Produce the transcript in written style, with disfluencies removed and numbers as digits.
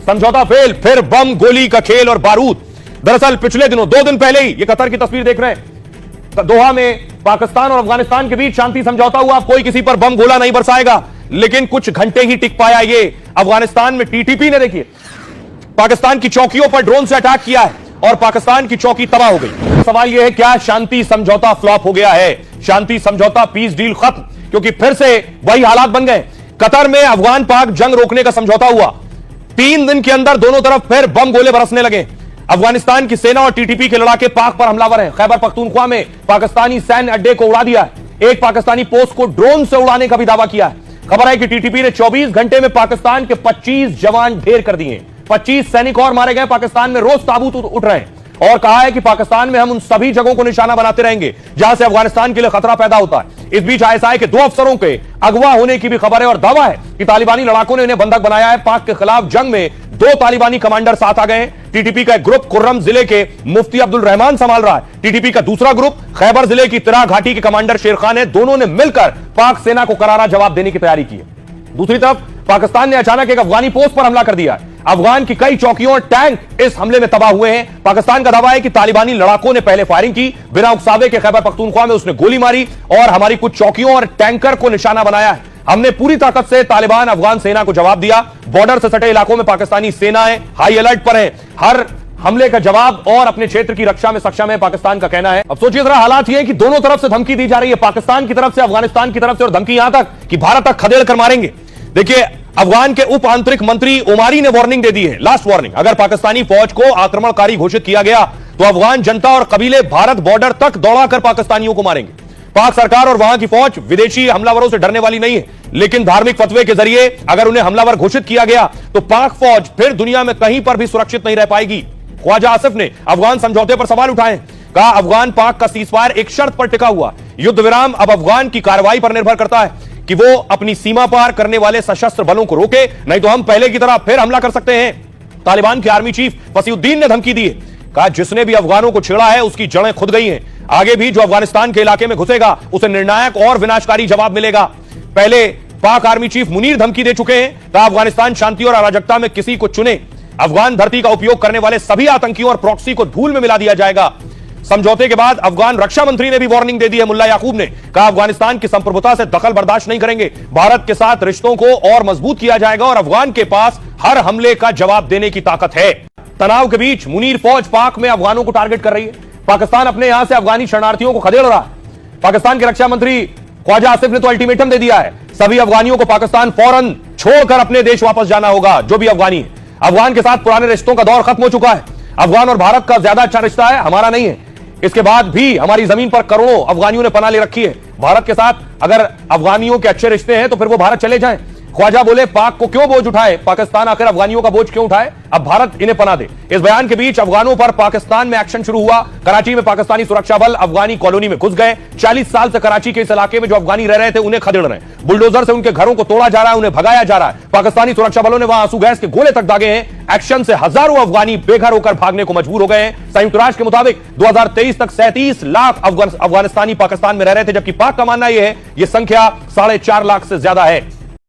समझौता फेल, फिर बम गोली का खेल और बारूद। दरअसल पिछले दिनों 2 दिन पहले ही ये कतर की तस्वीर देख रहे हैं, दोहा में पाकिस्तान और अफगानिस्तान के बीच शांति समझौता हुआ। कोई किसी पर बम गोला नहीं बरसाएगा, लेकिन कुछ घंटे ही टिक पाया ये। अफगानिस्तान में टीटीपी ने देखिए पाकिस्तान की चौकियों पर ड्रोन से अटैक किया है और पाकिस्तान की चौकी तबाह हो गई। सवाल यह है, क्या शांति समझौता फ्लॉप हो गया है? शांति समझौता, पीस डील खत्म, क्योंकि फिर से वही हालात बन गए। कतर में अफगान पाक जंग रोकने का समझौता हुआ, 3 दिन के अंदर दोनों तरफ फिर बम गोले बरसने लगे। अफगानिस्तान की सेना और टीटीपी के लड़ाके पाक पर हमलावर हैं। खैबर पख्तूनख्वा में पाकिस्तानी सैन्य अड्डे को उड़ा दिया है। एक पाकिस्तानी पोस्ट को ड्रोन से उड़ाने का भी दावा किया है। खबर है कि टीटीपी ने 24 घंटे में पाकिस्तान के 25 जवान ढेर कर दिए। 25 सैनिक और मारे गए। पाकिस्तान में रोज ताबूत उठ रहे हैं और कहा है कि पाकिस्तान में हम उन सभी जगहों को निशाना बनाते रहेंगे जहां से अफगानिस्तान के लिए खतरा पैदा होता है। इस बीच आईएसआई के 2 अफसरों के अगवा होने की भी खबर है और दावा है कि तालिबानी लड़ाकों ने इन्हें बंधक बनाया है। पाक के खिलाफ जंग में 2 तालिबानी कमांडर साथ आ गए हैं। टीटीपी का एक ग्रुप कुर्रम जिले के मुफ्ती अब्दुल रहमान संभाल रहा है। टीटीपी का दूसरा ग्रुप खैबर जिले की तिरा घाटी के कमांडर शेर खान है। दोनों ने मिलकर पाक सेना को करारा जवाब देने की तैयारी की है। दूसरी तरफ पाकिस्तान ने अचानक एक अफगानी पोस्ट पर हमला कर दिया है। अफगान की कई चौकियों और टैंक इस हमले में तबाह हुए हैं। पाकिस्तान का दावा है कि तालिबानी लड़ाकों ने पहले फायरिंग की, बिना उकसावे के खैबर पख्तूनख्वा में उसने गोली मारी और हमारी कुछ चौकियों और टैंकर को निशाना बनाया है। हमने पूरी ताकत से तालिबान अफगान सेना को जवाब दिया। बॉर्डर से सटे इलाकों में पाकिस्तानी सेनाएं हाई अलर्ट पर है, हर हमले का जवाब और अपने क्षेत्र की रक्षा में सक्षम है, पाकिस्तान का कहना है। अब सोचिए जरा, हालात ये है कि दोनों तरफ से धमकी दी जा रही है, पाकिस्तान की तरफ से, अफगानिस्तान की तरफ से, और धमकी यहां तक कि भारत तक खदेड़ कर मारेंगे। देखिए, अफगान के उप आंतरिक मंत्री ओमारी ने वार्निंग दे दी है, लास्ट वार्निंग। अगर पाकिस्तानी फौज को आक्रमणकारी घोषित किया गया तो अफगान जनता और कबीले भारत बॉर्डर तक दौड़ाकर पाकिस्तानियों को मारेंगे। पाक सरकार और वहां की फौज विदेशी हमलावरों से डरने वाली नहीं है, लेकिन धार्मिक फतवे के जरिए अगर उन्हें हमलावर घोषित किया गया तो पाक फौज फिर दुनिया में कहीं पर भी सुरक्षित नहीं रह पाएगी। ख्वाजा आसिफ ने अफगान समझौते पर सवाल उठाए, कहा अफगान पाक का सीजफायर एक शर्त पर टिका हुआ, युद्ध विराम अब अफगान की कार्रवाई पर निर्भर करता है कि वो अपनी सीमा पार करने वाले सशस्त्र बलों को रोके, नहीं तो हम पहले की तरह फिर हमला कर सकते हैं। तालिबान के आर्मी चीफ फसीउद्दीन ने धमकी दी है, कहा जिसने भी अफगानों को छेड़ा है उसकी जड़ें खुद गई हैं। आगे भी जो अफगानिस्तान के इलाके में घुसेगा उसे निर्णायक और विनाशकारी जवाब मिलेगा। पहले पाक आर्मी चीफ मुनीर धमकी दे चुके हैं, कहा अफगानिस्तान शांति और अराजकता में किसी को चुने, अफगान धरती का उपयोग करने वाले सभी आतंकियों और प्रॉक्सी को धूल में मिला दिया जाएगा। समझौते के बाद अफगान रक्षा मंत्री ने भी वार्निंग दे दी है, मुल्ला याकूब ने कहा अफगानिस्तान की संप्रभुता से दखल बर्दाश्त नहीं करेंगे, भारत के साथ रिश्तों को और मजबूत किया जाएगा और अफगान के पास हर हमले का जवाब देने की ताकत है। तनाव के बीच मुनीर फौज पाक में अफगानों को टारगेट कर रही है। पाकिस्तान अपने यहां से अफगानी शरणार्थियों को खदेड़ रहा है। पाकिस्तान के रक्षा मंत्री ख्वाजा आसिफ ने तो अल्टीमेटम दे दिया है, सभी अफगानियों को पाकिस्तान फौरन छोड़कर अपने देश वापस जाना होगा, जो भी अफगानी है। अफगान के साथ पुराने रिश्तों का दौर खत्म हो चुका है। अफगान और भारत का ज्यादा अच्छा रिश्ता है, हमारा नहीं है। इसके बाद भी हमारी जमीन पर करोड़ों अफगानियों ने पनाह ले रखी है। भारत के साथ अगर अफगानियों के अच्छे रिश्ते हैं तो फिर वो भारत चले जाएं। ख्वाजा बोले पाक को क्यों बोझ उठाए, पाकिस्तान आखिर अफगानियों का बोझ क्यों उठाए, अब भारत इन्हें पनाह दे। इस बयान के बीच अफगानों पर पाकिस्तान में एक्शन शुरू हुआ। कराची में पाकिस्तानी सुरक्षा बल अफगानी कॉलोनी में घुस गए। 40 साल से कराची के इस इलाके में जो अफगानी रह रहे थे उन्हें खदेड़ रहे हैं। बुलडोजर से उनके घरों को तोड़ा जा रहा है, उन्हें भगाया जा रहा है। पाकिस्तानी सुरक्षा बलों ने वहां आंसू गैस के गोले तक दागे हैं। एक्शन से हजारों अफगानी बेघर होकर भागने को मजबूर हो गए हैं। संयुक्त राष्ट्र के मुताबिक 2023 तक 37 लाख अफगानिस्तानी पाकिस्तान में रह रहे थे, जबकि पाक का मानना यह है यह संख्या 4.5 लाख से ज्यादा है।